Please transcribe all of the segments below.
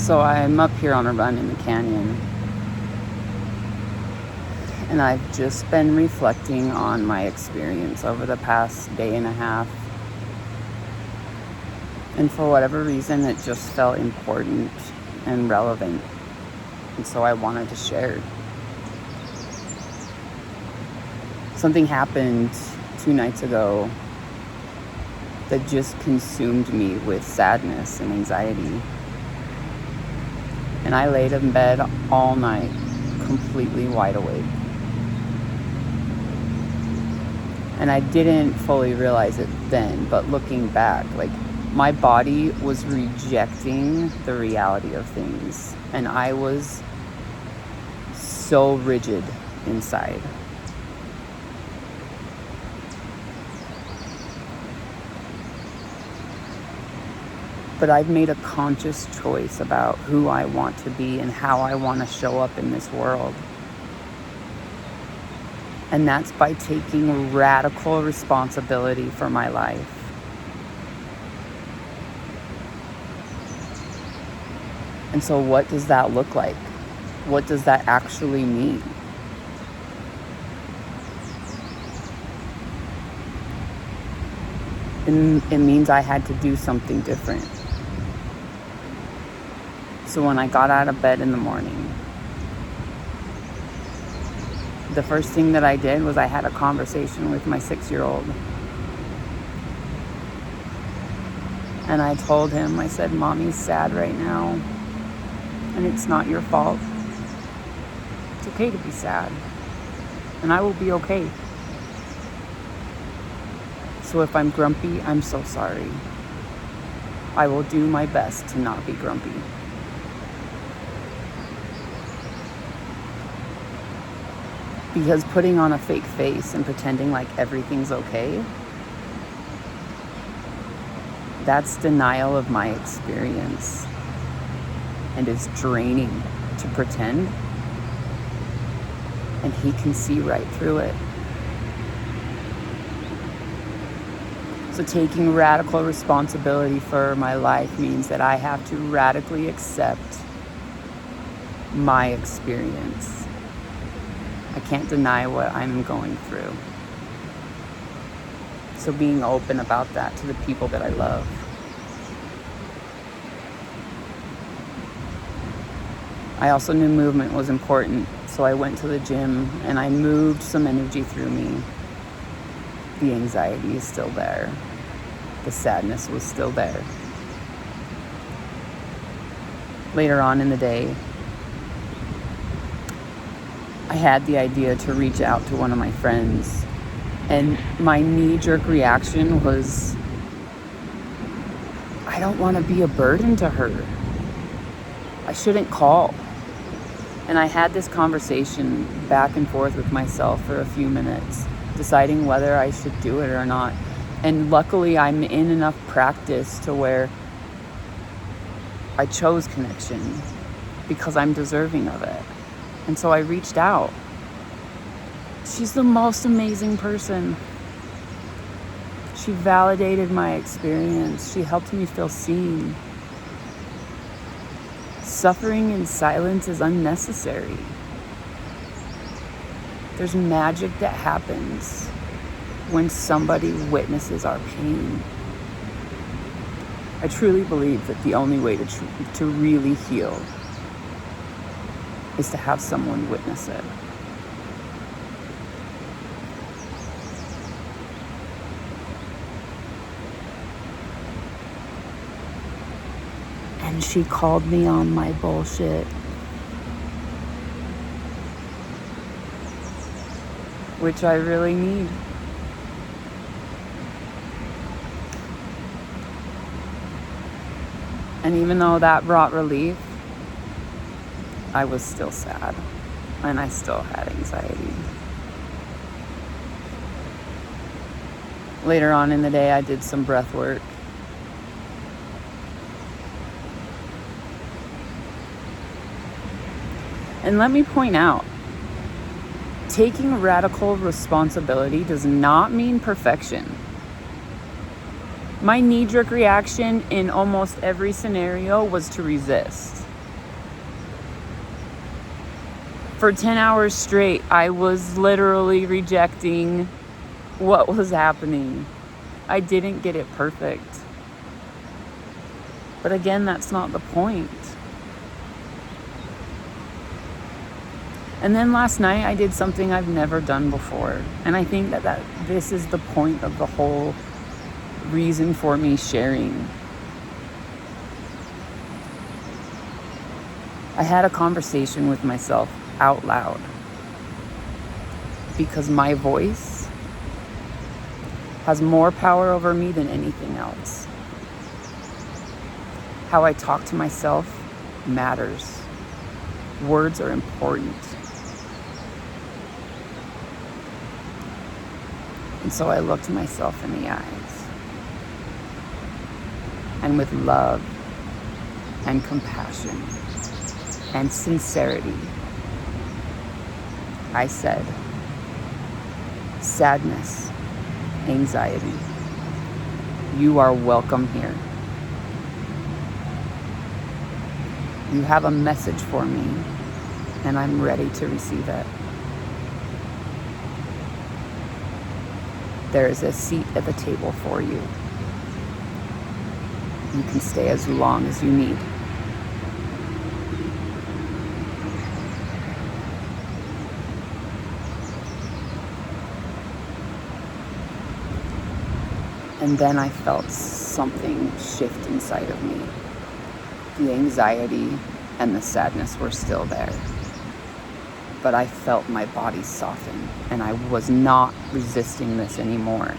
So I'm up here on a run in the canyon, and I've just been reflecting on my experience over the past day and a half. And for whatever reason, it just felt important and relevant. And so I wanted to share. Something happened 2 nights ago that just consumed me with sadness and anxiety. And I laid in bed all night, completely wide awake. And I didn't fully realize it then, but looking back, my body was rejecting the reality of things. And I was so rigid inside. But I've made a conscious choice about who I want to be and how I want to show up in this world. And that's by taking radical responsibility for my life. And so what does that look like? What does that actually mean? It means I had to do something different. So when I got out of bed in the morning, the first thing that I did was I had a conversation with my 6-year-old. And I told him, I said, Mommy's sad right now. And it's not your fault. It's okay to be sad. And I will be okay. So if I'm grumpy, I'm so sorry. I will do my best to not be grumpy. Because putting on a fake face and pretending like everything's okay, that's denial of my experience. And it's draining to pretend. And he can see right through it. So taking radical responsibility for my life means that I have to radically accept my experience. I can't deny what I'm going through. So being open about that to the people that I love. I also knew movement was important, so I went to the gym and I moved some energy through me. The anxiety is still there. The sadness was still there. Later on in the day, I had the idea to reach out to one of my friends, and my knee-jerk reaction was, I don't want to be a burden to her. I shouldn't call. And I had this conversation back and forth with myself for a few minutes, deciding whether I should do it or not. And luckily, I'm in enough practice to where I chose connection because I'm deserving of it. And so I reached out. She's the most amazing person. She validated my experience. She helped me feel seen. Suffering in silence is unnecessary. There's magic that happens when somebody witnesses our pain. I truly believe that the only way to really heal is to have someone witness it. And she called me on my bullshit. Which I really need. And even though that brought relief, I was still sad. And I still had anxiety. Later on in the day, I did some breath work. And let me point out, taking radical responsibility does not mean perfection. My knee-jerk reaction in almost every scenario was to resist. For 10 hours straight, I was literally rejecting what was happening. I didn't get it perfect. But again, that's not the point. And then last night, I did something I've never done before. And I think that this is the point of the whole reason for me sharing. I had a conversation with myself out loud. Because my voice has more power over me than anything else. How I talk to myself matters. Words are important. And so I looked myself in the eyes. And with love and compassion and sincerity, I said, sadness, anxiety, you are welcome here. You have a message for me, and I'm ready to receive it. There is a seat at the table for you. You can stay as long as you need. And then I felt something shift inside of me. The anxiety and the sadness were still there. But I felt my body soften, and I was not resisting this anymore.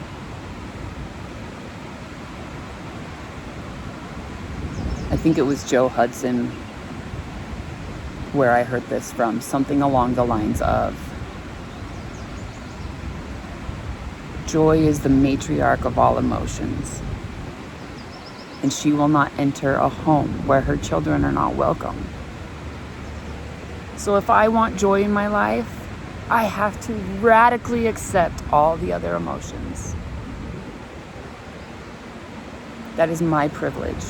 I think it was Joe Hudson where I heard this from, something along the lines of, joy is the matriarch of all emotions, and she will not enter a home where her children are not welcome. So if I want joy in my life, I have to radically accept all the other emotions. That is my privilege.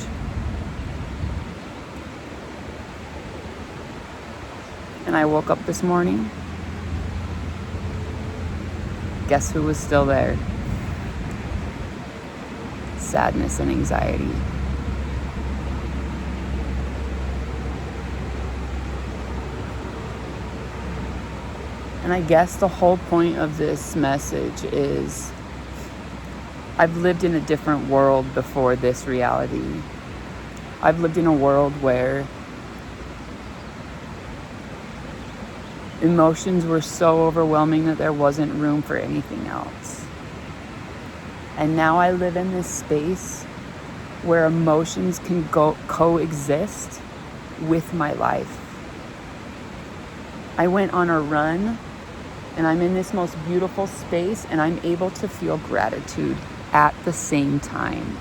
And I woke up this morning. Guess who was still there? Sadness and anxiety. And I guess the whole point of this message is I've lived in a different world before this reality. I've lived in a world where emotions were so overwhelming that there wasn't room for anything else. And now I live in this space where emotions can coexist with my life. I went on a run, and I'm in this most beautiful space, and I'm able to feel gratitude at the same time.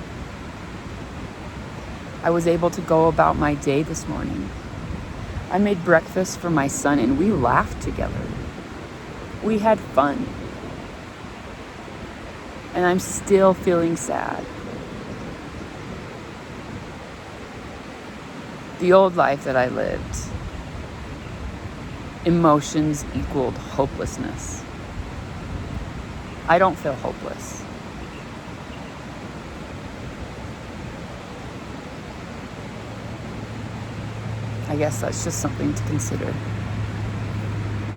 I was able to go about my day this morning. I made breakfast for my son, and we laughed together. We had fun. And I'm still feeling sad. The old life that I lived, emotions equaled hopelessness. I don't feel hopeless. I guess that's just something to consider.